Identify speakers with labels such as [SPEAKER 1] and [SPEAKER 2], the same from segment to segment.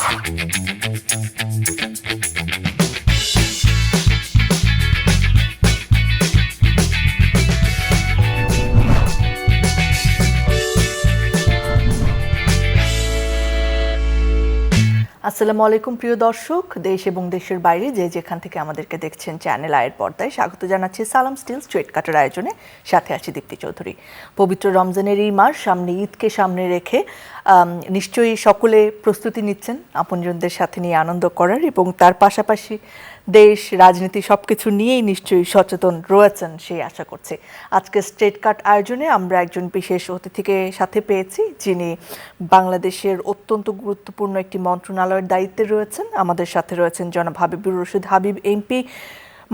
[SPEAKER 1] আসসালামু আলাইকুম প্রিয় দর্শক, দেশ এবং দেশের বাইরে যে যেখান থেকে আমাদেরকে দেখছেন চ্যানেল আয়ের পর্দায় স্বাগত জানাচ্ছি সালাম স্টিল স্ট্রেট কাটের আয়োজনে। সাথে আছি দীপ্তি চৌধুরী। পবিত্র রমজানের এই মাস সামনে, ঈদকে সামনে রেখে নিশ্চয়ই সকলে প্রস্তুতি নিচ্ছেন আপনজনদের সাথে নিয়ে আনন্দ করার, এবং তার পাশাপাশি দেশ রাজনীতি সব কিছু নিয়েই নিশ্চয়ই সচেতন রয়েছেন সেই আশা করছি। আজকে স্ট্রেট কাট আয়োজনে আমরা একজন বিশেষ অতিথিকে সাথে পেয়েছি, যিনি বাংলাদেশের অত্যন্ত গুরুত্বপূর্ণ একটি মন্ত্রণালয়ের দায়িত্বে রয়েছেন। আমাদের সাথে রয়েছেন জনাব হাবিবুর রশিদ হাবিব এমপি,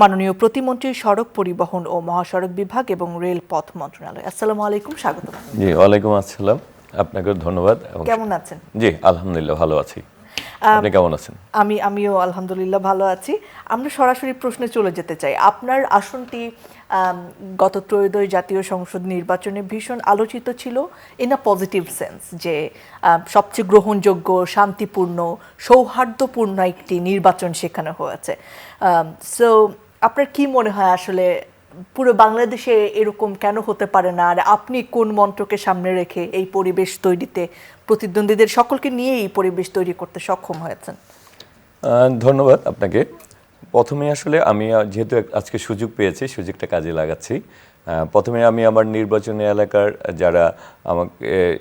[SPEAKER 1] মাননীয় প্রতিমন্ত্রী, সড়ক পরিবহন ও মহাসড়ক বিভাগ এবং রেলপথ মন্ত্রণালয়। আসসালামু আলাইকুম, স্বাগত।
[SPEAKER 2] জি, ওয়ালাইকুম আসসালাম, আপনাকে ধন্যবাদ।
[SPEAKER 1] কেমন আছেন?
[SPEAKER 2] জি আলহামদুলিল্লাহ ভালো আছি, আপনি কেমন আছেন?
[SPEAKER 1] আমিও আলহামদুলিল্লাহ ভালো আছি। আমরা সরাসরি প্রশ্নে চলে যেতে চাই। আপনার আসনটি গত ত্রয়োদশ জাতীয় সংসদ নির্বাচনে ভীষণ আলোচিত ছিল ইন আ পজিটিভ সেন্স, যে সবচেয়ে গ্রহণযোগ্য, শান্তিপূর্ণ, সৌহার্দ্যপূর্ণ একটি নির্বাচন সেখানে হয়েছে। সো আপনার কি মনে হয় আসলে পুরো বাংলাদেশে এরকম কেন হতে পারে না, আর আপনি কোন মন্ত্রকে সামনে রেখে এই পরিবেশ তৈরিতে, প্রতিদ্বন্দ্বীদের সকলকে নিয়ে এই পরিবেশ তৈরি করতে সক্ষম হয়েছেন?
[SPEAKER 2] ধন্যবাদ আপনাকে। প্রথমে আসলে আমি যেহেতু আজকে সুযোগ পেয়েছি, সুযোগটা কাজে লাগাচ্ছি। প্রথমে আমি আমার নির্বাচনী এলাকার যারা আমাকে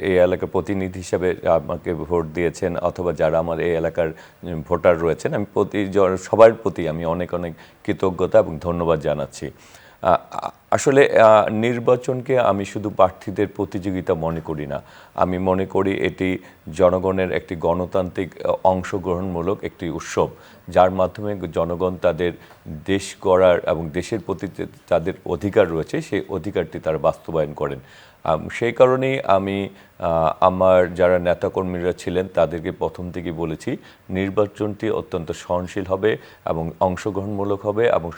[SPEAKER 2] এই এলাকার প্রতিনিধি হিসাবে আমাকে ভোট দিয়েছেন, অথবা যারা আমার এই এলাকার ভোটার রয়েছেন, আমি সবার প্রতি আমি অনেক অনেক কৃতজ্ঞতা এবং ধন্যবাদ জানাচ্ছি। আসলে নির্বাচনকে আমি শুধু প্রার্থীদের প্রতিযোগিতা মনে করি না, আমি মনে করি এটি জনগণের একটি গণতান্ত্রিক অংশগ্রহণমূলক একটি উৎসব, যার মাধ্যমে জনগণ তাদের দেশ গড়ার এবং দেশের প্রতি তাদের অধিকার রয়েছে সেই অধিকারটি তারা বাস্তবায়ন করেন। সেই কারণেই আমি আমার যারা নেতাকর্মীরা ছিলেন তাদেরকে প্রথম থেকে বলেছি নির্বাচনটি অত্যন্ত সহনশীল হবে এবং অংশগ্রহণমূলক হবে, এবং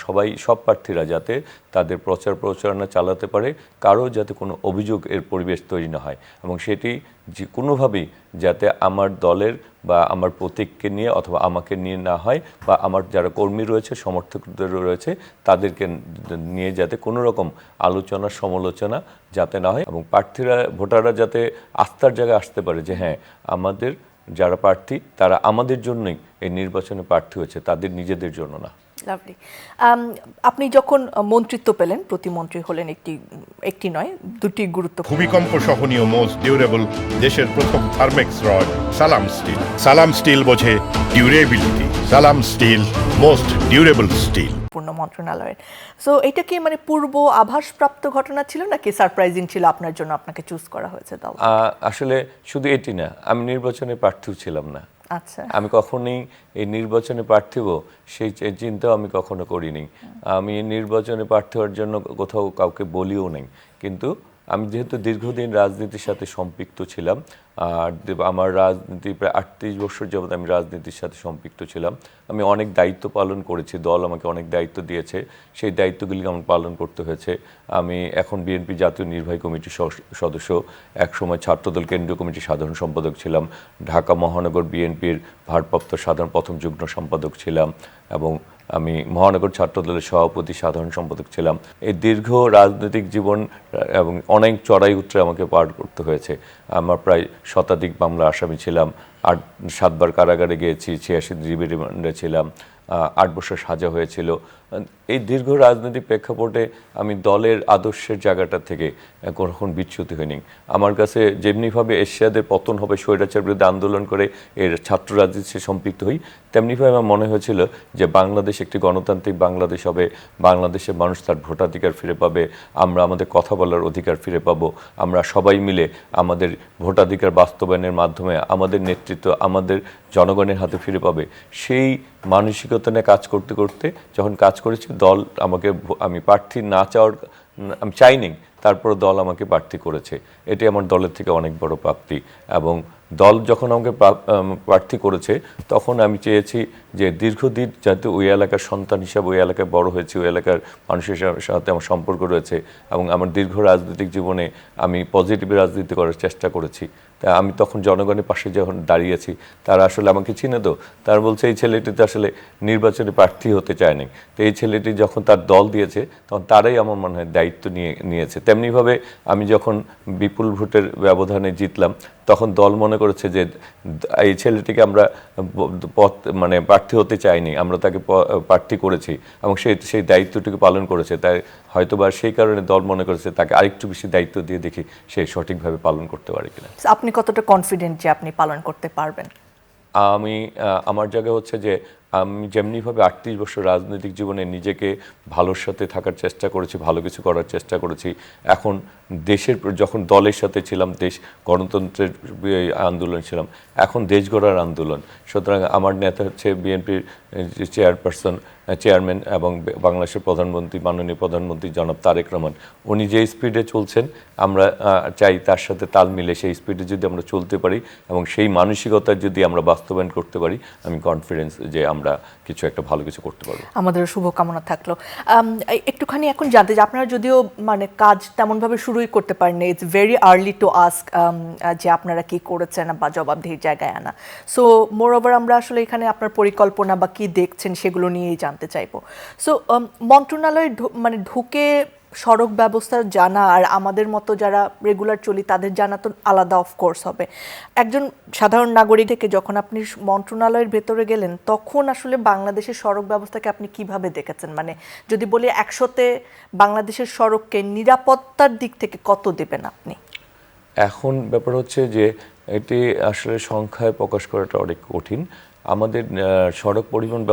[SPEAKER 2] সব প্রার্থীরা যাতে তাদের প্রচারণা চালাতে পারে, কারো যাতে কোনো অভিযোগ এর পরিবেশ তৈরি না হয়, এবং সেটি যে কোনোভাবেই যাতে আমার দলের বা আমার প্রতীককে নিয়ে অথবা আমাকে নিয়ে না হয়, বা আমার যারা কর্মী রয়েছে, সমর্থকদের রয়েছে, তাদেরকে নিয়ে যাতে কোনো রকম আলোচনা সমালোচনা যাতে না হয়, এবং প্রার্থীরা ভোটাররা যাতে আস্থার জায়গায় আসতে পারে যে হ্যাঁ আমাদের যারা প্রার্থী তারা আমাদের জন্যই এই নির্বাচনে প্রার্থী হয়েছে, তাদের নিজেদের জন্য না।
[SPEAKER 1] লাভলি। আপনি যখন মন্ত্রিত্ব পেলেন, প্রতিমন্ত্রী হলেন, একটি নয় দুটি গুরুত্বপূর্ণ
[SPEAKER 3] ভূমিকম্প সহনীয় মোস্ট ডিউরেবল দেশের প্রথম থার্মেক্স রড সালাম স্টিল। সালাম স্টিল বোঝে ডিউরেবিলিটি। সালাম স্টিল মোস্ট ডিউরেবল স্টিল।
[SPEAKER 1] পূর্ণ মন্ত্রণালয়ের। সো এটা কি মানে পূর্ব আভাসপ্রাপ্ত ঘটনা ছিল নাকি সারপ্রাইজিং ছিল আপনার জন্য, আপনাকে চুজ করা হয়েছে দল?
[SPEAKER 2] আসলে শুধু এটি না, আমি নির্বাচনে প্রার্থীও ছিলাম না।
[SPEAKER 1] আচ্ছা,
[SPEAKER 2] আমি কখনোই এই নির্বাচনে প্রার্থী হব সেই চিন্তাও আমি কখনো করিনি। আমি নির্বাচনে প্রার্থী হওয়ার জন্য কোথাও কাউকে বলিও নাই। কিন্তু আমি যেহেতু দীর্ঘদিন রাজনীতির সাথে সম্পৃক্ত ছিলাম, আর আমার রাজনীতি প্রায় 38 বছর যাবত আমি রাজনীতির সাথে সম্পৃক্ত ছিলাম, আমি অনেক দায়িত্ব পালন করেছি, দল আমাকে অনেক দায়িত্ব দিয়েছে, সেই দায়িত্বগুলি আমার পালন করতে হয়েছে। আমি এখন বিএনপি জাতীয় নির্বাহী কমিটির সদস্য, একসময় ছাত্রদল কেন্দ্রীয় কমিটির সাধারণ সম্পাদক ছিলাম, ঢাকা মহানগর বিএনপির ভারপ্রাপ্ত প্রথম যুগ্ম সম্পাদক ছিলাম, এবং আমি মহানগর ছাত্রদলের সভাপতি, সাধারণ সম্পাদক ছিলাম। এই দীর্ঘ রাজনৈতিক জীবন এবং অনেক চড়াই উতরে আমাকে পার করতে হয়েছে। আমার প্রায় শতাধিক মামলা আসামি ছিলাম, 7বার কারাগারে গিয়েছি, 86 ডিবি রিমান্ডে ছিলাম, 8 বছর সাজা হয়েছিল। এই দীর্ঘ রাজনৈতিক প্রেক্ষাপটে আমি দলের আদর্শের জায়গাটা থেকে কখন বিচ্যুতি হয়নি। আমার কাছে যেমনিভাবে এরশাদের পতন হবে, স্বৈরাচার বিরুদ্ধে আন্দোলন করে এর ছাত্র রাজনীতিতে সম্পৃক্ত হই, তেমনিভাবে আমার মনে হয়েছিল যে বাংলাদেশ একটি গণতান্ত্রিক বাংলাদেশ হবে, বাংলাদেশের মানুষ তার ভোটাধিকার ফিরে পাবে, আমরা আমাদের কথা বলার অধিকার ফিরে পাবো, আমরা সবাই মিলে আমাদের ভোটাধিকার বাস্তবায়নের মাধ্যমে আমাদের নেতৃত্ব আমাদের জনগণের হাতে ফিরে পাবে। সেই মানসিকতা নিয়ে কাজ করতে করতে যখন কাজ করেছি, দল আমাকে, আমি প্রার্থী না চাওয়ার, আমি চাইনি, তারপর দল আমাকে প্রার্থী করেছে। এটি আমার দলের থেকে অনেক বড় প্রাপ্তি, এবং দল যখন আমাকে প্রার্থী করেছে তখন আমি চেয়েছি যে দীর্ঘদিন যাতে ওই এলাকার সন্তান হিসাবে ওই এলাকায় বড় হয়েছে, ওই এলাকার মানুষের সাথে আমার সম্পর্ক রয়েছে এবং আমার দীর্ঘ রাজনৈতিক জীবনে আমি পজিটিভ রাজনীতি করার চেষ্টা করেছি। তা আমি তখন জনগণের পাশে যখন দাঁড়িয়েছি, তারা আসলে আমাকে চিনে, তো তারা বলছে এই ছেলেটি তো আসলে নির্বাচনে প্রার্থী হতে চায়নি, তো এই ছেলেটি যখন তার দল দিয়েছে তখন তারাই আমার মনে হয় দায়িত্ব নিয়েছে। তেমনিভাবে আমি যখন বিপুল ভোটের ব্যবধানে জিতলাম তখন দল মনে করেছে যে এই ছেলেটিকে আমরা মানে প্রার্থী হতে চাইনি, আমরা তাকে প্রার্থী করেছি এবং সেই দায়িত্বটিকে পালন করেছে। তাই হয়তোবা সেই কারণে দল মনে করেছে তাকে আরেকটু বেশি দায়িত্ব দিয়ে দেখি সে সঠিকভাবে পালন করতে পারে কিনা।
[SPEAKER 1] আপনি কতটা কনফিডেন্ট যে আপনি পালন করতে পারবেন?
[SPEAKER 2] আমি আমার জায়গা হচ্ছে যে আমি যেমনিভাবে 38 বছর রাজনৈতিক জীবনে নিজেকে ভালোর সাথে থাকার চেষ্টা করেছি, ভালো কিছু করার চেষ্টা করেছি, এখন দেশের যখন দলের সাথে ছিলাম, দেশ গণতন্ত্রের আন্দোলন ছিলাম, এখন দেশ গড়ার আন্দোলন। সুতরাং আমার নেতা হচ্ছে বিএনপির চেয়ারম্যান এবং বাংলাদেশের প্রধানমন্ত্রী, মাননীয় প্রধানমন্ত্রী জনাব তারেক রহমান। উনি যে স্পিডে চলছেন আমরা চাই তার সাথে তাল মিলে সেই স্পিডে যদি আমরা চলতে পারি এবং সেই মানসিকতা যদি আমরা বাস্তবায়ন করতে পারি, আমি কনফিডেন্স যে আমরা কিছু একটা ভালো কিছু করতে পারবো।
[SPEAKER 1] আমাদের শুভকামনা থাকলো। একটুখানি এখন জানতে যে আপনারা যদিও মানে কাজ তেমনভাবে শুরুই করতে পারেন, it's very early to ask যে আপনারা কি করেছেন বা জবাবদিহির জায়গায় আনা। সো মোর ওভার আমরা আসলে এখানে আপনার পরিকল্পনা বা কি দেখছেন সেগুলো নিয়েই জানতে চাইবো। সো মন্ত্রণালয়ে মানে ঢুকে সড়ক ব্যবস্থার জানা আর আমাদের মতো যারা রেগুলার চলি তাদের জানা তো আলাদা অফকোর্স হবে। একজন সাধারণ নাগরিক থেকে যখন আপনি মন্ত্রণালয়ের ভেতরে গেলেন তখন আসলে বাংলাদেশের সড়ক ব্যবস্থাকে আপনি কিভাবে দেখেছেন? মানে যদি বলি 100-তে বাংলাদেশের সড়ককে নিরাপত্তার দিক থেকে কত দেবেন আপনি?
[SPEAKER 2] এখন ব্যাপার হচ্ছে যে এটি আসলে সংখ্যায় প্রকাশ করাটা অনেক কঠিন। আমাদের সড়ক পরিবহন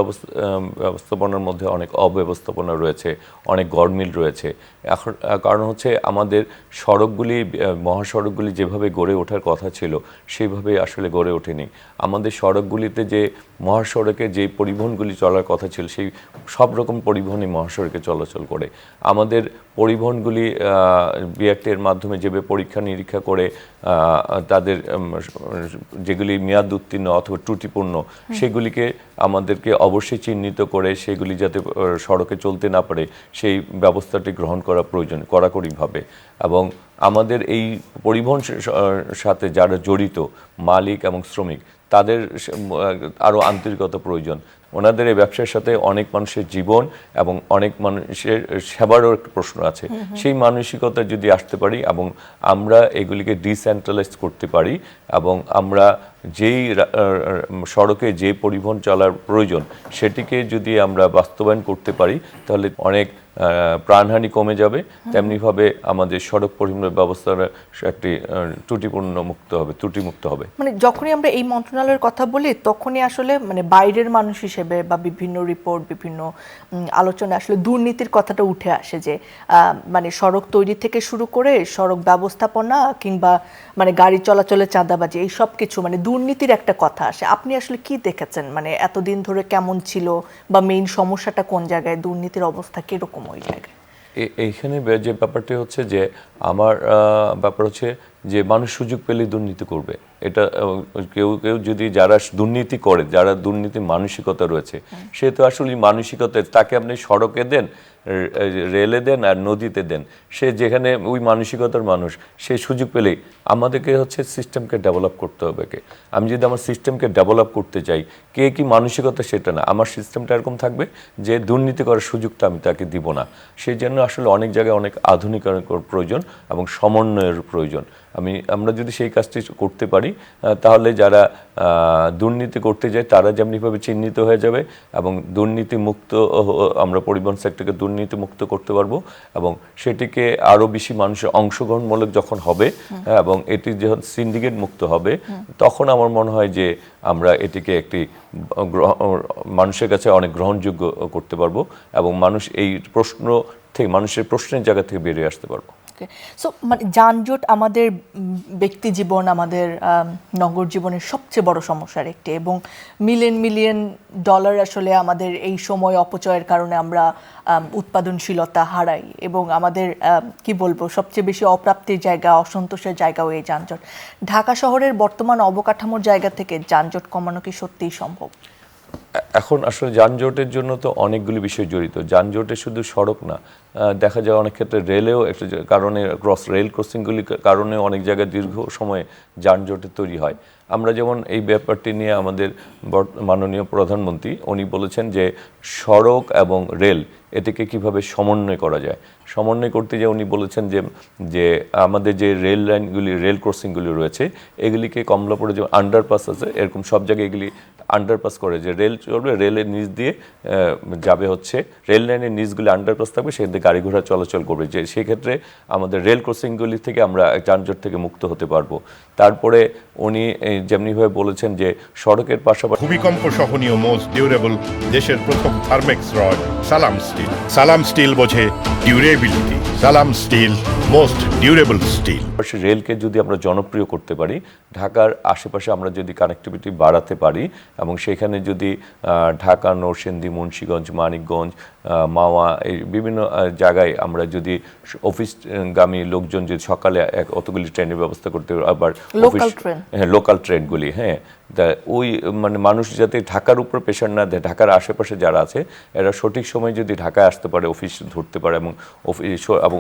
[SPEAKER 2] ব্যবস্থাপনার মধ্যে অনেক অব্যবস্থাপনা রয়েছে, অনেক গরমিল রয়েছে। এখন কারণ হচ্ছে আমাদের সড়কগুলি, মহাসড়কগুলি যেভাবে গড়ে ওঠার কথা ছিল সেইভাবে আসলে গড়ে ওঠেনি। আমাদের সড়কগুলিতে যে মহাসড়কে যে পরিবহনগুলি চলার কথা ছিল সেই সব রকম পরিবহনই মহাসড়কে চলাচল করে। আমাদের পরিবহনগুলি বিআরটির মাধ্যমে যেভাবে পরীক্ষা নিরীক্ষা করে তাদের যেগুলি মেয়াদ উত্তীর্ণ অথবা ত্রুটিপূর্ণ সেগুলিকে আমাদেরকে অবশ্যই চিহ্নিত করে সেগুলি যাতে সড়কে চলতে না পারে সেই ব্যবস্থাটি গ্রহণ করা প্রয়োজন কড়াকড়িভাবে। এবং আমাদের এই পরিবহন সাথে যারা জড়িত মালিক এবং শ্রমিক তাদের আরও আন্তরিকতা প্রয়োজন। ওনাদের এই ব্যবসার সাথে অনেক মানুষের জীবন এবং অনেক মানুষের সেবারও একটা প্রশ্ন আছে। সেই মানসিকতা যদি আসতে পারি এবং আমরা এগুলিকে ডিসেন্ট্রালাইজ করতে পারি এবং আমরা যেই সড়কে যে পরিবহন চলার প্রয়োজন সেটিকে যদি আমরা বাস্তবায়ন করতে পারি তাহলে অনেক প্রাণহানি কমে যাবে। তেমনিভাবে আমাদের সড়ক পরিবহন ব্যবস্থার একটি ত্রুটিমুক্ত হবে।
[SPEAKER 1] মানে যখনই আমরা এই মন্ত্রণালয়ের কথা বলি তখনই আসলে মানে বাইরের মানুষ হিসেবে বা বিভিন্ন রিপোর্ট, বিভিন্ন আলোচনা আসলে দুর্নীতির কথাটা উঠে আসে যে মানে সড়ক তৈরি থেকে শুরু করে সড়ক ব্যবস্থাপনা কিংবা মানে গাড়ি চলাচলে চাঁদাবাজি এই সব কিছু মানে দুর্নীতির একটা কথা আসে। আপনি আসলে কি দেখেছেন মানে এতদিন ধরে কেমন ছিল বা মেইন সমস্যাটা কোন জায়গায়, দুর্নীতির অবস্থা কিরকম ওই জায়গায়?
[SPEAKER 2] এইখানে যে ব্যাপারটি হচ্ছে যে আমার ব্যাপার হচ্ছে যে মানুষ সুযোগ পেলে দুর্নীতি করবে। এটা কেউ যদি যারা দুর্নীতি করে, যারা দুর্নীতি মানসিকতা রয়েছে সে তো আসলে মানসিকতা তাকে আপনি সড়কে দেন, রেলে দেন আর নদীতে দেন, সে যেখানে ওই মানসিকতার মানুষ সে সুযোগ পেলেই। আমাদেরকে হচ্ছে সিস্টেমকে ডেভেলপ করতে হবে। আমি যদি আমার সিস্টেমকে ডেভেলপ করতে চাই, কে কি মানসিকতা সেটা না, আমার সিস্টেমটা এরকম থাকবে যে দুর্নীতি করার সুযোগটা আমি তাকে দিব না। সেই জন্য আসলে অনেক জায়গায় অনেক আধুনিকরণ প্রয়োজন এবং সমন্বয়ের প্রয়োজন। আমরা যদি সেই কাজটি করতে পারি তাহলে যারা দুর্নীতি করতে যায় তারা যেমনিভাবে চিহ্নিত হয়ে যাবে এবং দুর্নীতি মুক্ত আমরা পরিবহন সেক্টরকে দুর্নীতি মুক্ত করতে পারবো এবং সেটিকে আরও বেশি মানুষের অংশগ্রহণমূলক যখন হবে এবং এটি যখন সিন্ডিকেট মুক্ত হবে তখন আমার মনে হয় যে আমরা এটিকে একটি মানুষের কাছে অনেক গ্রহণযোগ্য করতে পারবো এবং মানুষ এই প্রশ্ন থেকে, মানুষের প্রশ্নের জায়গা থেকে বেরিয়ে আসতে পারবো।
[SPEAKER 1] ওকে, সো মানে যানজট আমাদের ব্যক্তি জীবন, আমাদের নগর জীবনের সবচেয়ে বড় সমস্যার একটি, এবং মিলিয়ন মিলিয়ন ডলার আসলে আমাদের এই সময় অপচয়ের কারণে আমরা উৎপাদনশীলতা হারাই, এবং আমাদের কি বলবো সবচেয়ে বেশি অপ্রাপ্তির জায়গা, অসন্তোষের জায়গাও এই যানজট। ঢাকা শহরের বর্তমান অবকাঠামোর জায়গা থেকে যানজট কমানো কি সত্যিই সম্ভব?
[SPEAKER 2] এখন আসলে যানজটের জন্য তো অনেকগুলি বিষয় জড়িত। যানজটে শুধু সড়ক না, দেখা যায় অনেক ক্ষেত্রে রেলেও একটা কারণে, রেল ক্রসিংগুলির কারণে অনেক জায়গায় দীর্ঘ সময় যানজটের তৈরি হয়। আমরা যেমন এই ব্যাপারটি নিয়ে আমাদের মাননীয় প্রধানমন্ত্রী উনি বলেছেন যে সড়ক এবং রেল এটিকে কিভাবে সমন্বয় করা যায়। সমন্বয় করতে গিয়ে উনি বলেছেন যে আমাদের যে রেল লাইনগুলি, রেল ক্রসিংগুলি রয়েছে এগুলিকে কমলাপুরে যে আন্ডারপাস আছে এরকম সব জায়গায় এগুলি আন্ডারপাস করে, যে রেল চলবে, রেলের নিচ দিয়ে যাবে, হচ্ছে রেল লাইনের নিচগুলি আন্ডারপাস থাকবে, সেখান থেকে গাড়ি ঘোড়া চলাচল করবে, যে সেক্ষেত্রে আমাদের রেল ক্রসিংগুলি থেকে আমরা যানজট থেকে মুক্ত হতে পারবো। তারপরে উনি যেমনিভাবে বলেছেন যে সড়কের পাশাপাশি
[SPEAKER 3] ভূমিকম্প সহনীয় মোস্ট ডিউরেবল দেশের প্রথম থার্মেক্স রড সালাম স্টিল। সালাম স্টিল বোঝে ডিউরেবিলিটি। সালাম স্টিল মোস্ট ডিউরেবল স্টিল।
[SPEAKER 2] রেলকে যদি আমরা জনপ্রিয় করতে পারি, ঢাকার আশেপাশে আমরা যদি কানেক্টিভিটি বাড়াতে পারি, এবং সেখানে যদি ঢাকা, নরসিংদী, মুন্সিগঞ্জ, মানিকগঞ্জ, মাওয়া, এই বিভিন্ন জায়গায় আমরা যদি অফিসগামী লোকজন যদি সকালে অতগুলি ট্রেনের ব্যবস্থা করতে, আবার লোকাল ট্রেনগুলি, হ্যাঁ, ওই মানে মানুষ যাতে ঢাকার উপর প্রেশার না দেয়, ঢাকার আশেপাশে যারা আছে এরা সঠিক সময় যদি ঢাকায় আসতে পারে, অফিস ধরতে পারে, এবং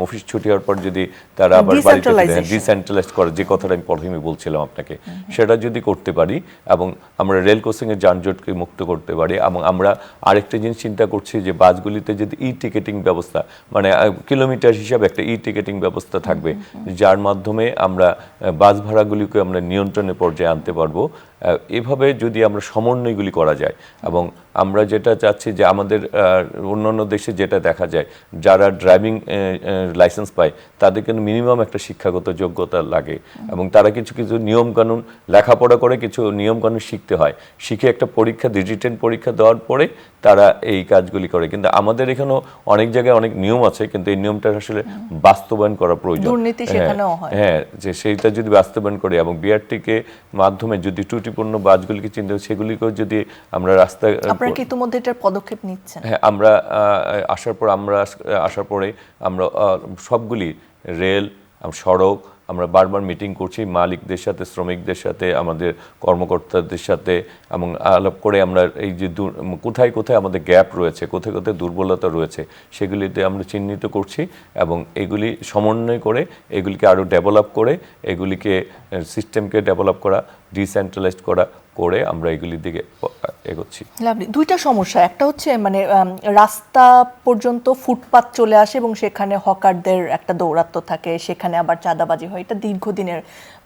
[SPEAKER 2] অফিস ছুটি হওয়ার পর যদি তারা আবার বাড়িতে ডিসেন্ট্রালাইজ করে, যে কথাটা আমি প্রথমে বলছিলাম আপনাকে, সেটা যদি করতে পারি, এবং আমরা রেল ক্রসিংয়ের যানজটকে মুক্ত করতে পারি, এবং আমরা আরেকটা জিনিস চিন্তা করছি যে বাসগুলিতে যদি টিকেটিং ব্যবস্থা, মানে কিলোমিটার হিসাবে একটা টিকেটিং ব্যবস্থা থাকবে, যার মাধ্যমে আমরা বাস ভাড়াগুলিকে আমরা নিয়ন্ত্রণের পর্যায়ে আনতে পারবো। এভাবে যদি আমরা সমন্বয়গুলি করা যায়, এবং আমরা যেটা চাচ্ছি যে আমাদের অন্যান্য দেশে যেটা দেখা যায়, যারা ড্রাইভিং লাইসেন্স পায় তাদের কিন্তু মিনিমাম একটা শিক্ষাগত যোগ্যতা লাগে, এবং তারা কিছু কিছু নিয়মকানুন লেখাপড়া করে কিছু নিয়মকানুন শিখতে হয়, শিখে একটা পরীক্ষা, রিটেন পরীক্ষা দেওয়ার পরে তারা এই কাজগুলি করে। কিন্তু আমাদের এখানেও অনেক জায়গায় অনেক নিয়ম আছে, কিন্তু এই নিয়মটা আসলে বাস্তবায়ন করা প্রয়োজন। হ্যাঁ, যে সেইটা যদি বাস্তবায়ন করে, এবং বিআরটিকে মাধ্যমে যদি ত্রুটিপূর্ণ বাসগুলিকে চিন্তা, সেগুলিকেও যদি আমরা রাস্তায়,
[SPEAKER 1] আপনারা কি ইতিমধ্যে এটার পদক্ষেপ নিচ্ছেন?
[SPEAKER 2] হ্যাঁ, আমরা আসার পরে আমরা সবগুলি রেল, সড়ক আমরা বারবার মিটিং করছি মালিকদের সাথে, শ্রমিকদের সাথে, আমাদের কর্মকর্তাদের সাথে, এবং আলাপ করে আমরা এই যে কোথায় কোথায় আমাদের গ্যাপ রয়েছে, কোথায় কোথায় দুর্বলতা রয়েছে, সেগুলিতে আমরা চিহ্নিত করছি, এবং এগুলি সমন্বয় করে এগুলিকে আরও ডেভেলপ করে, এগুলিকে সিস্টেমকে ডেভেলপ করা, ডিসেন্ট্রালাইজড করে আমরা এগুলির দিকে এগোচ্ছি।
[SPEAKER 1] দুইটা সমস্যা, একটা হচ্ছে মানে রাস্তা পর্যন্ত ফুটপাত চলে আসে এবং সেখানে হকারদের একটা দৌরাত্ম্য থাকে, সেখানে আবার চাঁদাবাজি হয়, এটা দীর্ঘদিনের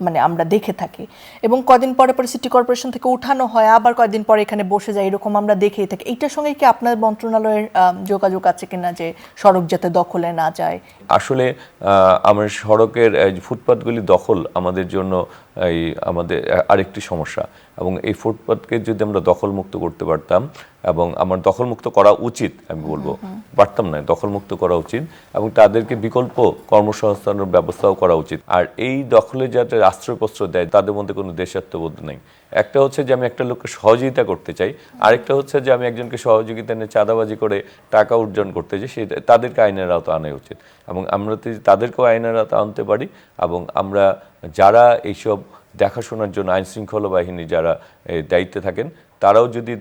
[SPEAKER 1] মানে আমরা দেখে থাকি, এবং কয়দিন পরে পরে সিটি কর্পোরেশন থেকে উঠানো হয়, আবার কয়েকদিন পরে এখানে বসে যায়, এরকম আমরা দেখেই থাকি। এইটার সঙ্গে কি আপনার মন্ত্রণালয়ের যোগাযোগ আছে কিনা যে সড়ক যাতে দখলে না যায়?
[SPEAKER 2] আসলে আমার সড়কের ফুটপাতগুলি দখল আমাদের জন্য আমাদের আরেকটি সমস্যা, এবং এই ফুটপাতকে যদি আমরা দখলমুক্ত করতে পারতাম, এবং আমার দখলমুক্ত করা উচিত, আমি বলবো পারতাম না, দখলমুক্ত করা উচিত, এবং তাদেরকে বিকল্প কর্মসংস্থানের ব্যবস্থাও করা উচিত। আর এই দখলে যাতে আশ্রয়পত্র দেয় তাদের মধ্যে কোনো দেশাত্মবোধ নেই। একটা হচ্ছে যে আমি একটা লোককে সহযোগিতা করতে চাই, আরেকটা হচ্ছে যে আমি একজনকে সহযোগিতা নিয়ে চাঁদাবাজি করে টাকা অর্জন করতে চাই, সেটা তাদেরকে আইনের আওতা আনা উচিত, এবং আমরা তাদেরকেও আইনের আওতা আনতে পারি, এবং আমরা যারা এইসব দেখাশোনার জন্য আইনশৃঙ্খলা বাহিনী যারা দায়িত্বে থাকেন তারাও যদি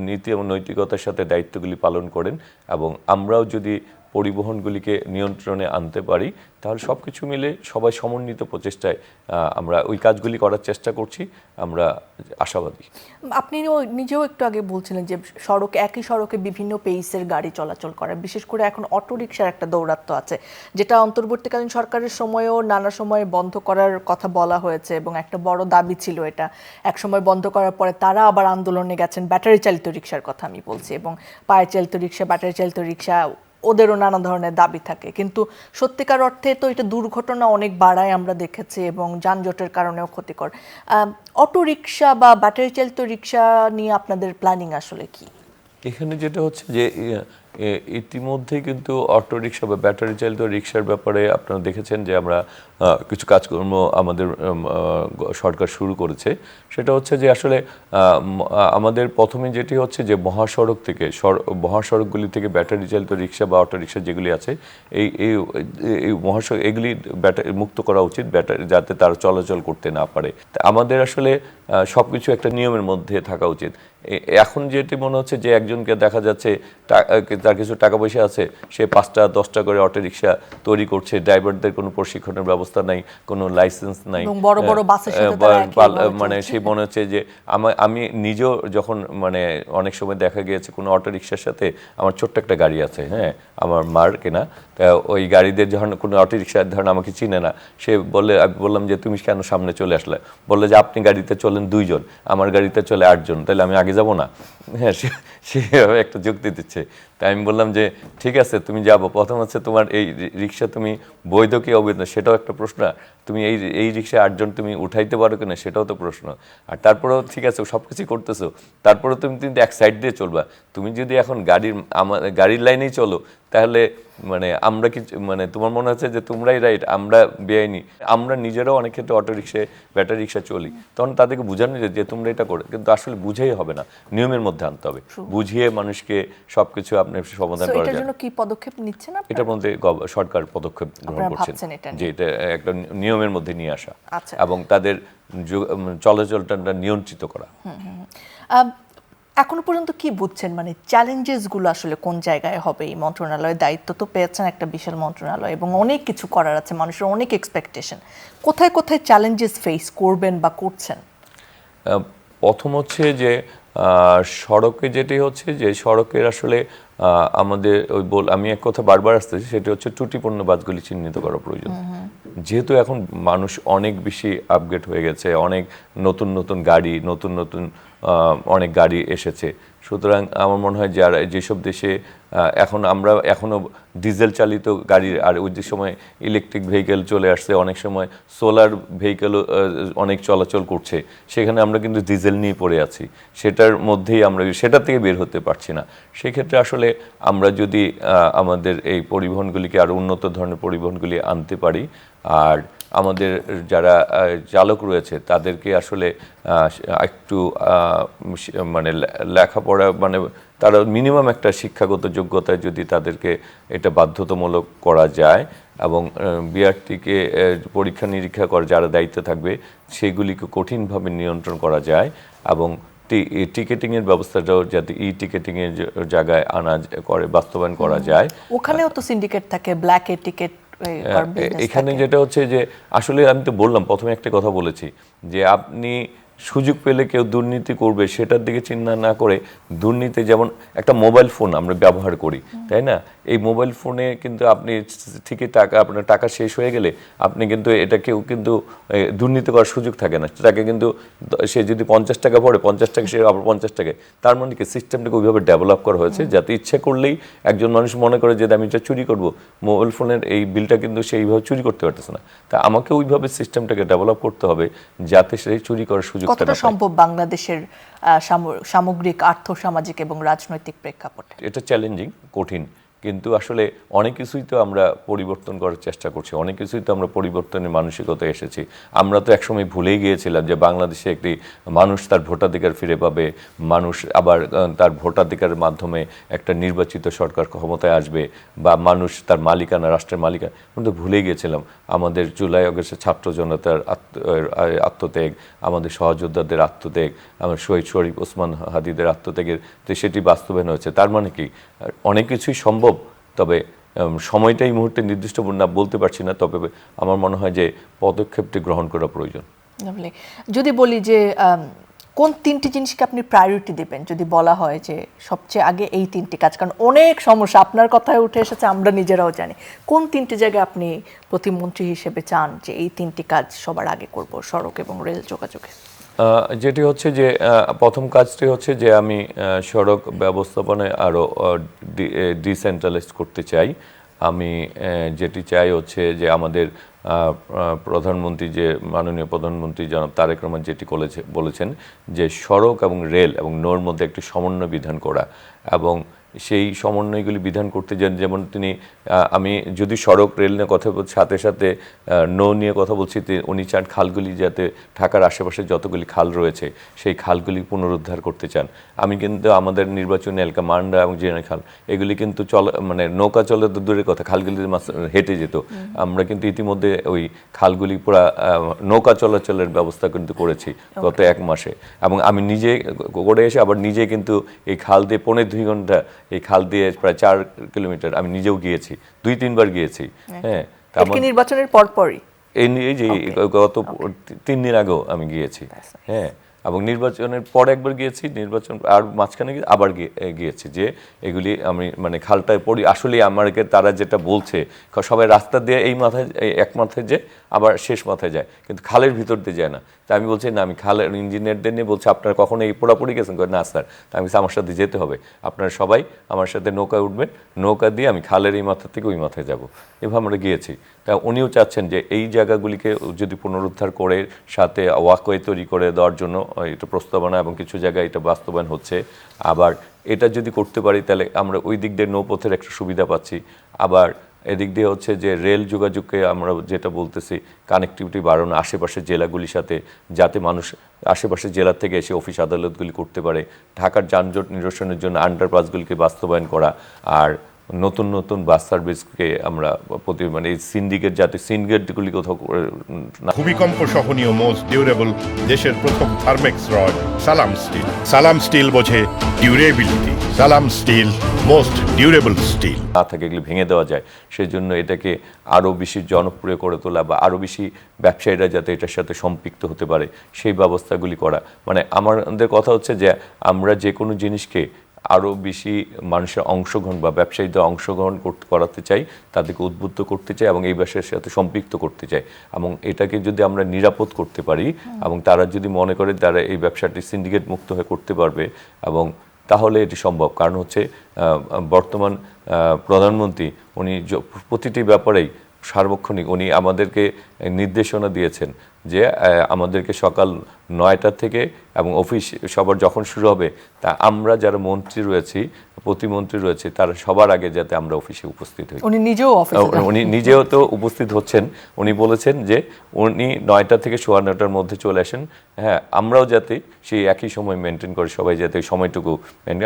[SPEAKER 2] নীতি এবং নৈতিকতার সাথে দায়িত্বগুলি পালন করেন, এবং আমরাও যদি পরিবহনগুলিকে নিয়ন্ত্রণে আনতে পারি, তাহলে সব কিছু মিলে সবাই সমন্বিত প্রচেষ্টায় আমরা ওই কাজগুলি করার চেষ্টা করছি, আমরা আশাবাদী।
[SPEAKER 1] আপনি নিজেও একটু আগে বলছিলেন যে একই সড়কে বিভিন্ন পেইসের গাড়ি চলাচল করে, বিশেষ করে এখন অটোরিকশার একটা দৌরাত্ম্য আছে, যেটা অন্তর্বর্তীকালীন সরকারের সময়েও নানা সময় বন্ধ করার কথা বলা হয়েছে, এবং একটা বড় দাবি ছিল এটা। এক সময় বন্ধ করার পরে তারা আবার আন্দোলনে গেছেন, ব্যাটারি চালিত রিকশার কথা আমি বলছি, এবং পায়ে চালিত রিকশা, ব্যাটারি চালিত রিকশা, ওদেরও নানা ধরনের দাবি থাকে, কিন্তু সত্যিকার অর্থে তো এটা দুর্ঘটনা অনেক বাড়ায় আমরা দেখেছি, এবং যানজটের কারণেও ক্ষতিকর। অটো রিকশা বা ব্যাটারি চালিত রিকশা নিয়ে আপনাদের প্ল্যানিং আসলে কি?
[SPEAKER 2] এখানে যেটা হচ্ছে যে ইতিমধ্যে কিন্তু অটোরিকশা বা ব্যাটারি চালিত রিকশার ব্যাপারে আপনারা দেখেছেন যে আমরা কিছু কাজকর্ম আমাদের সরকার শুরু করেছে। সেটা হচ্ছে যে আসলে আমাদের প্রথমে যেটি হচ্ছে যে মহাসড়ক থেকে মহাসড়কগুলি থেকে ব্যাটারি চালিত রিকশা বা অটোরিকশা যেগুলি আছে এই এই মহাসড়ক এগুলি ব্যাটারি মুক্ত করা উচিত, ব্যাটারি যাতে তারা চলাচল করতে না পারে। আমাদের আসলে সবকিছু একটা নিয়মের মধ্যে থাকা উচিত। এখন যেটি মনে হচ্ছে যে একজনকে দেখা যাচ্ছে তার কিছু টাকা পয়সা আছে, সে 5টা 10টা করে অটোরিকশা তৈরি করছে, ড্রাইভারদের কোনো প্রশিক্ষণের ব্যবস্থা নাই, কোনো লাইসেন্স নাই,
[SPEAKER 1] বড় বড় বাসের সাথে তারা
[SPEAKER 2] মানে সে মনে হচ্ছে যে আমি নিজেও যখন মানে অনেক সময় দেখা গিয়েছে কোনো অটোরিকশার সাথে আমার ছোট্ট একটা গাড়ি আছে, হ্যাঁ আমার মার কেনা, ওই গাড়িদের যখন কোনো অটোরিকশা ধরেন আমাকে চিনে না, সে বলে, আমি বললাম যে তুমি কেন সামনে চলে আসলে, বললে যে আপনি গাড়িতে চলেন 2 জন, আমার গাড়িতে চলে 8 জন, তাহলে আমি আগে যাব না? হ্যাঁ, সে একটা যুক্তি দিচ্ছে। তাই আমি বললাম যে ঠিক আছে তুমি যাবো, প্রথম হচ্ছে তোমার এই রিক্সা তুমি বৈধ কি অবৈধ সেটাও একটা প্রশ্ন, তুমি এই রিক্সায় 8 জন তুমি উঠাইতে পারো কিনা সেটাও তো প্রশ্ন। আর তারপরেও ঠিক আছে সব কিছুই করতেছো, তারপরেও তুমি কিন্তু এক সাইড দিয়ে চলবা। তুমি যদি এখন গাড়ির লাইনেই চলো তাহলে মানে আমরা কি মানে তোমার মনে হচ্ছে যে তোমরাই রাইট, আমরা বেআইনি। আমরা নিজেরাও অনেক ক্ষেত্রে অটোরিকশায় ব্যাটারি রিক্সা চলি, তখন তাদেরকে বোঝানো যে তোমরা এটা করে, কিন্তু আসলে বুঝেই হবে না, নিয়মের মধ্যে আনতে হবে, বুঝিয়ে মানুষকে সবকিছু আপনি সমাধান করা যায়।
[SPEAKER 1] এটার জন্য কি পদক্ষেপ নিচ্ছেন আপনারা?
[SPEAKER 2] এটার মধ্যে সরকার পদক্ষেপ গ্রহণ করছেন যে এটা একটা নিয়মের মধ্যে নিয়ে আসা এবং তাদের চলাচলটা নিয়ন্ত্রিত করা।
[SPEAKER 1] এখনো পর্যন্ত কি বুঝছেন মানে চ্যালেঞ্জেসগুলো আসলে কোন জায়গায় হবে? এই মন্ত্রণালয়ের দায়িত্ব তো পেয়েছেন একটা বিশাল মন্ত্রণালয় এবং অনেক কিছু করার আছে, মানুষের অনেক এক্সপেকটেশন, কোথায় কোথায় চ্যালেঞ্জেস ফেস করবেন বা করছেন?
[SPEAKER 2] প্রথম হচ্ছে যে সড়কে যেটি হচ্ছে যে সড়কের আসলে আমাদের আমি এক কথা বারবার আসতেছি, সেটি হচ্ছে ত্রুটিপূর্ণ বাসগুলি চিহ্নিত করা প্রয়োজন। যেহেতু এখন মানুষ অনেক বেশি আপগ্রেড হয়ে গেছে, অনেক নতুন নতুন গাড়ি, নতুন নতুন অনেক গাড়ি এসেছে, সুতরাং আমার মনে হয় যারা যেসব দেশে আমরা এখনও ডিজেল চালিত গাড়ি, আর ওই যে সময় ইলেকট্রিক ভেহিকেল চলে আসছে, অনেক সময় সোলার ভেহিকেলও অনেক চলাচল করছে, সেখানে আমরা কিন্তু ডিজেল নিয়ে পড়ে আছি, সেটার মধ্যেই আমরা সেটা থেকে বের হতে পারছি না। সেক্ষেত্রে আসলে আমরা যদি আমাদের এই পরিবহনগুলিকে আরও উন্নত ধরনের পরিবহনগুলি আনতে পারি, আর আমাদের যারা চালক রয়েছে তাদেরকে আসলে একটু মানে লেখাপড়া মানে তারা মিনিমাম একটা শিক্ষাগত যোগ্যতায় যদি তাদেরকে এটা বাধ্যতামূলক করা যায় এবং বিআরটিকে পরীক্ষা নিরীক্ষা করার যারা দায়িত্ব থাকবে সেগুলিকে কঠিনভাবে নিয়ন্ত্রণ করা যায় এবং টিকেটিংয়ের ব্যবস্থাটাও যাতে টিকেটিংয়ের জায়গায় বাস্তবায়ন করা যায়।
[SPEAKER 1] ওখানেও তো সিন্ডিকেট থাকে, ব্ল্যাকে টিকেট।
[SPEAKER 2] এখানে যেটা হচ্ছে যে আসলে আমি তো বললাম প্রথমে একটা কথা বলেছি যে আপনি সুযোগ পেলে কেউ দুর্নীতি করবে সেটার দিকে চিন্তা না করে, দুর্নীতি যেমন একটা মোবাইল ফোন আমরা ব্যবহার করি, তাই না? এই মোবাইল ফোনে কিন্তু আপনি ঠিকই আপনার টাকা শেষ হয়ে গেলে আপনি কিন্তু এটা কেউ কিন্তু দুর্নীতি করার সুযোগ থাকে না, তাকে কিন্তু সে যদি 50 টাকা ভরে 50 টাকা সে আবার 50 টাকায়, তার মানে কি সিস্টেমটাকে ওইভাবে ডেভেলপ করা হয়েছে যাতে ইচ্ছে করলেই একজন মানুষ মনে করে যে আমি এটা চুরি করবো, মোবাইল ফোনের এই বিলটা কিন্তু সে এইভাবে চুরি করতে পারতেছে না। তা আমাকে ওইভাবে সিস্টেমটাকে ডেভেলপ করতে হবে যাতে সে চুরি করার সুযোগ
[SPEAKER 1] কতটা সম্ভব বাংলাদেশের সামগ্রিক আর্থসামাজিক এবং রাজনৈতিক প্রেক্ষাপটে?
[SPEAKER 2] এটা চ্যালেঞ্জিং, কঠিন, কিন্তু আসলে অনেক কিছুই তো আমরা পরিবর্তন করার চেষ্টা করছি, অনেক কিছুই তো আমরা পরিবর্তনের মানসিকতা এসেছি। আমরা তো একসময় ভুলেই গিয়েছিলাম যে বাংলাদেশে একটি মানুষ তার ভোটাধিকার ফিরে পাবে, মানুষ আবার তার ভোটাধিকারের মাধ্যমে একটা নির্বাচিত সরকার ক্ষমতায় আসবে, বা মানুষ তার মালিকানা, রাষ্ট্রের মালিকানা, আমরা তো ভুলেই গিয়েছিলাম। আমাদের জুলাই আগস্টের ছাত্র জনতার আত্মত্যাগ, আমাদের সহযোদ্ধাদের আত্মত্যাগ, আমার শহীদ শরীফ ওসমান হাদিদের আত্মত্যাগের তো সেটি বাস্তবায়ন হয়েছে। তার মানে কি অনেক কিছুই সম্ভব, তবে সময়টা এই মুহূর্তে নির্দিষ্ট না বলতে পারছি না, তবে আমার মনে হয় যে পদক্ষেপটি গ্রহণ করা প্রয়োজন।
[SPEAKER 1] যদি বলি যে কোন 3টি জিনিসকে আপনি প্রায়োরিটি দেবেন, যদি বলা হয় যে সবচেয়ে আগে এই 3টি কাজ, কারণ অনেক সমস্যা আপনার কথায় উঠে এসেছে, আমরা নিজেরাও জানি, কোন 3টি জায়গায় আপনি প্রতিমন্ত্রী হিসেবে চান যে এই 3টি কাজ সবার আগে করব সড়ক এবং রেল যোগাযোগে?
[SPEAKER 2] যেটি হচ্ছে যে প্রথম কাজটি হচ্ছে যে আমি সড়ক ব্যবস্থাপনায় আরও ডিসেন্ট্রালাইজ করতে চাই। আমি যেটি চাই হচ্ছে যে আমাদের প্রধানমন্ত্রী, যে মাননীয় প্রধানমন্ত্রী জনাব তারেক রহমান যেটি বলেছেন যে সড়ক এবং রেল এবং নৌর মধ্যে একটি সমন্বয় বিধান করা, এবং সেই সমন্বয়গুলি বিধান করতে যান। যেমন তিনি আমি যদি সড়ক রেল নিয়ে কথা বলছি, সাথে সাথে নৌ নিয়ে কথা বলছি, উনি চান খালগুলি যাতে ঢাকার আশেপাশে যতগুলি খাল রয়েছে সেই খালগুলি পুনরুদ্ধার করতে চান। আমি কিন্তু আমাদের নির্বাচনী এলাকা মান্ডা এবং জেনে খাল এগুলি কিন্তু মানে নৌকা চলে তো দূরের কথা, খালগুলির হেঁটে যেত। আমরা কিন্তু ইতিমধ্যে ওই খালগুলি পুরা নৌকা চলাচলের ব্যবস্থা কিন্তু করেছি গত 1 মাসে, এবং আমি নিজে করে এসে আবার নিজে কিন্তু এই খাল দিয়ে 2.5 ঘন্টা এই খাল দিয়ে প্রায় 4 কিলোমিটার আমি নিজেও গিয়েছি, 2-3 বার গিয়েছি। হ্যাঁ,
[SPEAKER 1] নির্বাচনের পরপরই
[SPEAKER 2] এই যে গত 3 দিন আগেও আমি গিয়েছি। হ্যাঁ, এবং নির্বাচনের পর একবার গিয়েছি, নির্বাচন আর মাঝখানে আবার গিয়েছি, যে এগুলি আমি মানে খালটায় পড়ি আসলে আমাকে তারা যেটা বলছে সবাই রাস্তা দিয়ে এই মাথায় এক মাথায় যায় আবার শেষ মাথায় যায়, কিন্তু খালের ভিতর দিয়ে যায় না। তা আমি বলছি না, আমি খালের ইঞ্জিনিয়ারদের নিয়ে বলছি আপনারা কখনো এই পোড়াপড়ি গেছেন? না স্যার। তা আমি আমার সাথে যেতে হবে, আপনারা সবাই আমার সাথে নৌকায় উঠবেন, নৌকা দিয়ে আমি খালের এই মাথা থেকে ওই মাথায় যাব। এভাবে আমরা গিয়েছি। তা উনিও চাচ্ছেন যে এই জায়গাগুলিকে যদি পুনরুদ্ধার করে সাথে ওয়াকওয়ে তৈরি করে দেওয়ার জন্য এটা প্রস্তাবনা, এবং কিছু জায়গায় এটা বাস্তবায়ন হচ্ছে। আবার এটা যদি করতে পারি তাহলে আমরা ওই দিক দিয়ে নৌপথের একটা সুবিধা পাচ্ছি। আবার এদিক দিয়ে হচ্ছে যে রেল যোগাযোগকে আমরা যেটা বলতেছি কানেক্টিভিটি বাড়ানো আশেপাশের জেলাগুলির সাথে, যাতে মানুষ আশেপাশের জেলা থেকে এসে অফিস আদালতগুলি করতে পারে। ঢাকার যানজট নিরসনের জন্য আন্ডারপাসগুলিকে বাস্তবায়ন করা, আর নতুন নতুন বাস সার্ভিসকে আমরা মানে এই সিন্ডিকেট, যাতে সিন্ডিকেটগুলি কোথাও
[SPEAKER 3] ভূমিকম্প সহনীয় মোস্ট ডিউরেবল দেশের প্রথম থার্মেক্স রড সালাম স্টিল। সালাম স্টিল বোঝে ডিউরেবিলিটি। সালাম স্টিল মোস্ট ডিউরেবল স্টিল।
[SPEAKER 2] না থাকে এগুলি ভেঙে দেওয়া যায়, সেই জন্য এটাকে আরও বেশি জনপ্রিয় করে তোলা বা আরও বেশি ব্যবসায়ীরা যাতে এটার সাথে সম্পৃক্ত হতে পারে সেই ব্যবস্থাগুলি করা। মানে আমাদের কথা হচ্ছে যে আমরা যে কোনো জিনিসকে আরও বেশি মানুষের অংশগ্রহণ বা ব্যবসায়ীদের অংশগ্রহণ করাতে চাই, তাদেরকে উদ্বুদ্ধ করতে চাই এবং এই ব্যবসার সাথে সম্পৃক্ত করতে চাই। এবং এটাকে যদি আমরা নিরাপদ করতে পারি এবং তারা যদি মনে করে তারা এই ব্যবসাটি সিন্ডিকেট মুক্ত হয়ে করতে পারবে, এবং তাহলে এটি সম্ভব। কারণ হচ্ছে বর্তমান প্রধানমন্ত্রী উনি প্রতিটি ব্যাপারেই সার্বক্ষণিক উনি আমাদেরকে নির্দেশনা দিয়েছেন যে আমাদেরকে সকাল 9টা থেকে এবং অফিস সবার যখন শুরু হবে তা আমরা যারা মন্ত্রী রয়েছি, প্রতিমন্ত্রী রয়েছে, তারা সবার আগে যাতে আমরা অফিসে উপস্থিত হই। উনি নিজেও তো উপস্থিত হচ্ছেন। উনি বলেছেন যে উনি 9টা থেকে 9:15টার মধ্যে চলে আসেন। হ্যাঁ, আমরাও যাতে সেই একই সময় মেনটেন করে, সবাই যাতে সময়টুকু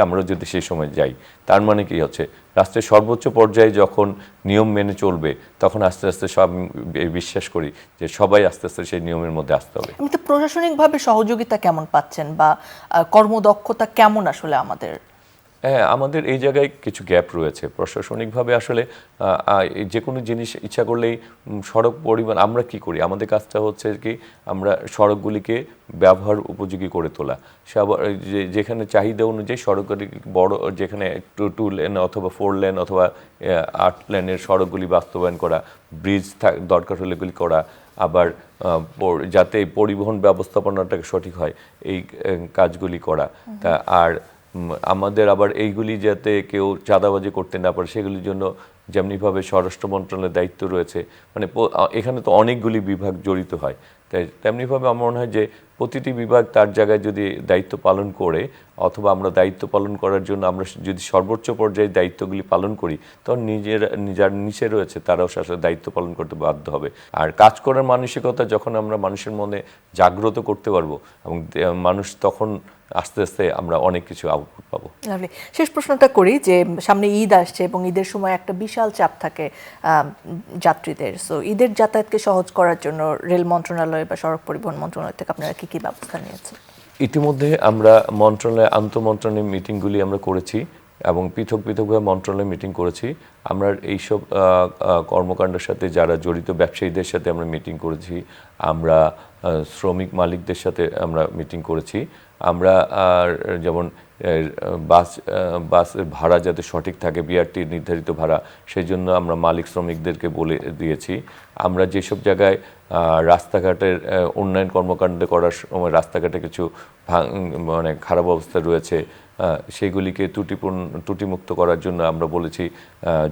[SPEAKER 2] আমরাও যদি সেই সময় যাই। তার মানে কি হচ্ছে, রাষ্ট্রের সর্বোচ্চ পর্যায়ে যখন নিয়ম মেনে চলবে তখন আস্তে আস্তে সব বিশ্বাস করি যে সবাই আস্তে আস্তে সেই নিয়মের মধ্যে আসতে হবে।
[SPEAKER 1] প্রশাসনিকভাবে সহযোগিতা কেমন পাচ্ছেন বা কর্মদক্ষতা কেমন আসলে আমাদের?
[SPEAKER 2] হ্যাঁ, আমাদের এই জায়গায় কিছু গ্যাপ রয়েছে প্রশাসনিকভাবে। আসলে যে কোনো জিনিস ইচ্ছা করলেই সড়ক পরিবহন আমরা কি করি, আমাদের কাজটা হচ্ছে কি আমরা সড়কগুলিকে ব্যবহার উপযোগী করে তোলা। যেখানে চাহিদা অনুযায়ী সড়কগুলি বড়, যেখানে 2 লেন অথবা 4 লেন অথবা 8 লেনের সড়কগুলি বাস্তবায়ন করা, ব্রিজ দরকার হলে এগুলি করা, আবার যাতে পরিবহন ব্যবস্থাপনাটাকে সঠিক হয় এই কাজগুলি করা। তা আর আমাদের আবার এইগুলি যাতে কেউ চাঁদাবাজি করতে না পারে সেগুলির জন্য যেমনিভাবে স্বরাষ্ট্র মন্ত্রণালয়ের দায়িত্ব রয়েছে, মানে এখানে তো অনেকগুলি বিভাগ জড়িত হয়, তাই তেমনিভাবে আমার মনে হয় যে প্রতিটি বিভাগ তার জায়গায় যদি দায়িত্ব পালন করে, অথবা আমরা দায়িত্ব পালন করার জন্য আমরা যদি সর্বোচ্চ পর্যায়ে দায়িত্বগুলি পালন করি, তখন যার নিচে রয়েছে তারাও আসলে দায়িত্ব পালন করতে বাধ্য হবে। আর কাজ করার মানসিকতা যখন আমরা মানুষের মনে জাগ্রত করতে পারবো, এবং মানুষ তখন আস্তে আস্তে আমরা অনেক কিছু আউটপুট পাবো।
[SPEAKER 1] শেষ প্রশ্নটা করি যে সামনে ঈদ আসছে এবং ঈদের সময় একটা বিশাল চাপ থাকে যাত্রীদের, সো ঈদের যাতায়াতকে সহজ করার জন্য রেল মন্ত্রণালয় বা সড়ক পরিবহন মন্ত্রণালয় থেকে আপনারা কি কি ব্যবস্থা নিয়েছেন?
[SPEAKER 2] ইতিমধ্যে আমরা মন্ত্রণালয় আন্তঃমন্ত্রণালয় মিটিংগুলি আমরা করেছি এবং পৃথক পৃথকভাবে মন্ত্রণালয় মিটিং করেছি। আমরা এইসব কর্মকাণ্ডের সাথে যারা জড়িত ব্যবসায়ীদের সাথে আমরা মিটিং করেছি, আমরা শ্রমিক মালিকদের সাথে আমরা মিটিং করেছি। আমরা যেমন বাসের ভাড়া যাতে সঠিক থাকে, বিআরটি নির্ধারিত ভাড়া, সেই জন্য আমরা মালিক শ্রমিকদেরকে বলে দিয়েছি। আমরা যেসব জায়গায় রাস্তাঘাটের উন্নয়ন কর্মকাণ্ড করার সময় রাস্তাঘাটে কিছু মানে খারাপ অবস্থা রয়েছে, সেগুলিকে ত্রুটিমুক্ত করার জন্য আমরা বলেছি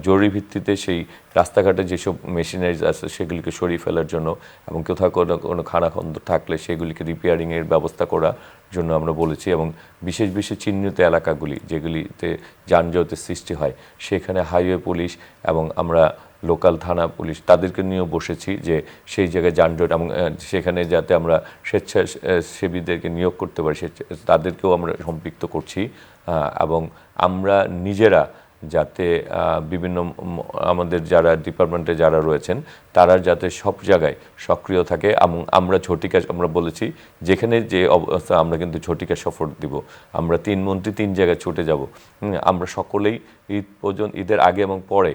[SPEAKER 2] জরুরি ভিত্তিতে সেই রাস্তাঘাটে যেসব মেশিনারিজ আছে সেগুলিকে সরিয়ে ফেলার জন্য, এবং কোথাও কোনো খানাখন্দ থাকলে সেগুলিকে রিপেয়ারিংয়ের ব্যবস্থা করার জন্য আমরা বলেছি। এবং বিশেষ বিশেষ চিহ্নিত এলাকাগুলি যেগুলিতে যানজটের সৃষ্টি হয় সেখানে হাইওয়ে পুলিশ এবং আমরা লোকাল থানা পুলিশ তাদেরকে নিয়েও বসেছি যে সেই জায়গায় যানজট এবং সেখানে যাতে আমরা স্বেচ্ছাসেবীদেরকে নিয়োগ করতে পারি তাদেরকেও আমরা সম্পৃক্ত করছি। এবং আমরা নিজেরা যাতে বিভিন্ন আমাদের যারা ডিপার্টমেন্টে যারা রয়েছেন তারা যাতে সব জায়গায় সক্রিয় থাকে, এবং আমরা ঝটিকা আমরা বলেছি যেখানে যে অবস্থা আমরা কিন্তু ঝটিকা সফর দিব। আমরা 3 মন্ত্রী 3 জায়গায় ছুটে যাব। আমরা সকলেই ঈদ পর্যন্ত, ঈদের আগে এবং পরে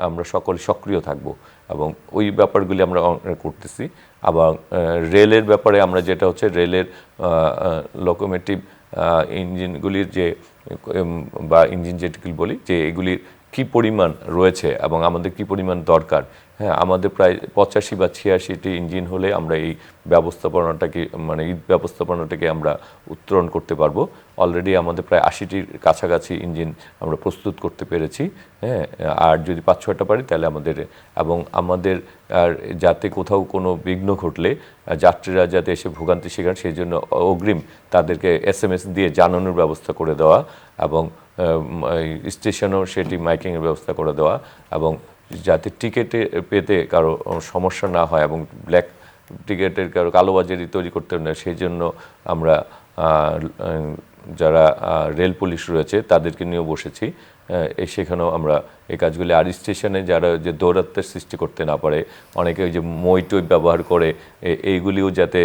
[SPEAKER 2] আমরা সকলে সক্রিয় থাকব এবং ওই ব্যাপারগুলি আমরা করতেছি। আবার রেলের ব্যাপারে আমরা যেটা হচ্ছে রেলের লোকোমোটিভ ইঞ্জিনগুলির যে বা ইঞ্জিন যেগুলি বলি যে এগুলির কী পরিমাণ রয়েছে এবং আমাদের কী পরিমাণ দরকার। হ্যাঁ, আমাদের প্রায় 85 বা 86টি ইঞ্জিন হলে আমরা এই ব্যবস্থাপনাটাকে মানে ঈদ ব্যবস্থাপনাটাকে আমরা উত্তরণ করতে পারবো। অলরেডি আমাদের প্রায় 80টির কাছাকাছি ইঞ্জিন আমরা প্রস্তুত করতে পেরেছি। হ্যাঁ, আর যদি 5-6টা পারি তাহলে আমাদের আর যাতে কোথাও কোনো বিঘ্ন ঘটলে যাত্রীরা যাতে এসে ভোগান্তি শিকার সেই জন্য অগ্রিম তাদেরকে SMS দিয়ে জানানোর ব্যবস্থা করে দেওয়া এবং স্টেশনেও সেটি মাইকিংয়ের ব্যবস্থা করে দেওয়া এবং যাতে টিকিটে পেতে কারো সমস্যা না হয় এবং ব্ল্যাক টিকিটের কারো কালোবাজারি তৈরি করতে না, সেই জন্য আমরা যারা রেল পুলিশ রয়েছে তাদেরকে নিয়েও বসেছি। সেখানেও আমরা এই কাজগুলি, আর স্টেশনে যারা যে দৌরাত্ম্যের সৃষ্টি করতে না পারে, অনেকে ওই যে মই টই ব্যবহার করে এইগুলিও যাতে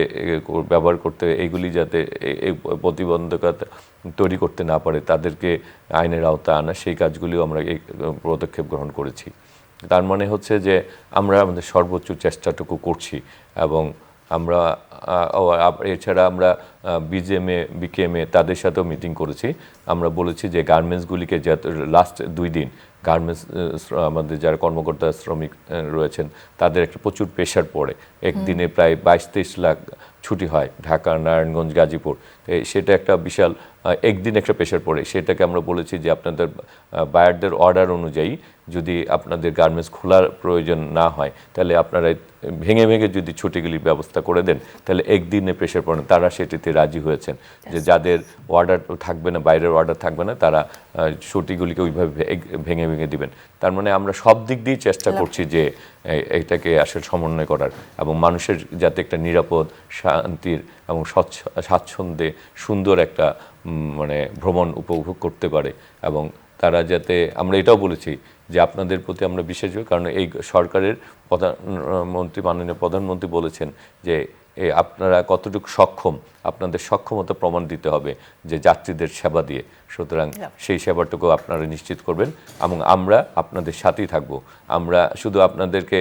[SPEAKER 2] ব্যবহার করতে, এইগুলি যাতে এই প্রতিবন্ধকতা তৈরি করতে না পারে তাদেরকে আইনের আওতায় আনা, সেই কাজগুলিও আমরা এই পদক্ষেপ গ্রহণ করেছি। তার মানে হচ্ছে যে আমরা আমাদের সর্বোচ্চ চেষ্টাটুকু করছি এবং আমরা এছাড়া আমরা বিজেএমএ বিকেএমএ তাদের সাথেও মিটিং করেছি। আমরা বলেছি যে গার্মেন্টসগুলিকে যাতে লাস্ট 2 দিন গার্মেন্টস আমাদের যারা কর্মকর্তা শ্রমিক রয়েছেন তাদের একটা প্রচুর প্রেশার পড়ে, একদিনে প্রায় 22-23 লাখ ছুটি হয় ঢাকা, নারায়ণগঞ্জ, গাজীপুর, সেটা একটা বিশাল একদিন একটা প্রেশার পড়ে। সেটাকে আমরা বলেছি যে আপনাদের বায়ারদের অর্ডার অনুযায়ী যদি আপনাদের গার্মেন্টস খোলার প্রয়োজন না হয় তাহলে আপনারা ভেঙে ভেঙে যদি ছুটিগুলির ব্যবস্থা করে দেন তাহলে একদিনে প্রেশার পড়ে। তারা সেটিতে রাজি হয়েছেন যে যাদের অর্ডার থাকবে না, বাইরের অর্ডার থাকবে না, তারা ছুটিগুলিকে ওইভাবে ভেঙে ভেঙে দিবেন। তার মানে আমরা সব দিক দিয়েই চেষ্টা করছি যে এটাকে আসলে সমন্বয় করার এবং মানুষের যাতে একটা নিরাপদ, শান্তির এবং স্বাচ্ছন্দ্যে সুন্দর একটা মানে ভ্রমণ উপভোগ করতে পারে। এবং তারা যাতে, আমরা এটাও বলেছি যে আপনাদের প্রতি আমরা বিশেষ, কারণ এই সরকারের প্রধানমন্ত্রী, মাননীয় প্রধানমন্ত্রী বলেছেন যে আপনারা কতটুকু সক্ষম, আপনাদের সক্ষমতা প্রমাণ দিতে হবে যে যাত্রীদের সেবা দিয়ে। সুতরাং সেই সেবাটুকু আপনারা নিশ্চিত করবেন এবং আমরা আপনাদের সাথেই থাকব। আমরা শুধু আপনাদেরকে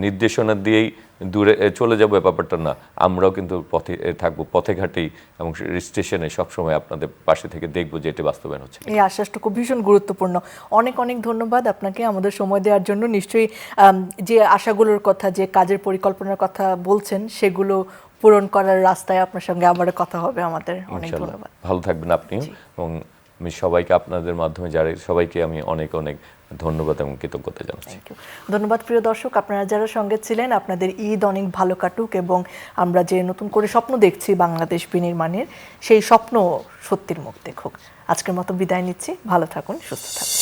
[SPEAKER 2] নির্দেশনা দিয়েই দূরে চলে যাবো ব্যাপারটা না, আমরাও কিন্তু পথে থাকবো, পথে ঘাটেই এবং স্টেশনে সবসময় আপনাদের পাশে থেকে দেখবো যে এটা বাস্তবায়ন হচ্ছে।
[SPEAKER 1] এই আশ্বাসটুকু ভীষণ গুরুত্বপূর্ণ। অনেক অনেক ধন্যবাদ আপনাকে আমাদের সময় দেওয়ার জন্য। নিশ্চয়ই যে আশাগুলোর কথা, যে কাজের পরিকল্পনার কথা বলছেন সেগুলো পূরণ করার রাস্তায় আপনার সঙ্গে আবারও কথা হবে আমাদের। অনেক ধন্যবাদ।
[SPEAKER 2] ভালো থাকবেন আপনিও এবং আমি সবাইকে আপনাদের মাধ্যমে যারা সবাইকে আমি অনেক অনেক ধন্যবাদ এবং কৃতজ্ঞতা জানাচ্ছি।
[SPEAKER 1] ধন্যবাদ প্রিয় দর্শক, আপনারা যারা সঙ্গে ছিলেন, আপনাদের ঈদ অনেক ভালো কাটুক এবং আমরা যে নতুন করে স্বপ্ন দেখছি বাংলাদেশ বিনির্মাণের, সেই স্বপ্ন সত্যির মুখ দেখুক। আজকের মতো বিদায় নিচ্ছি, ভালো থাকুন, সুস্থ থাকুন।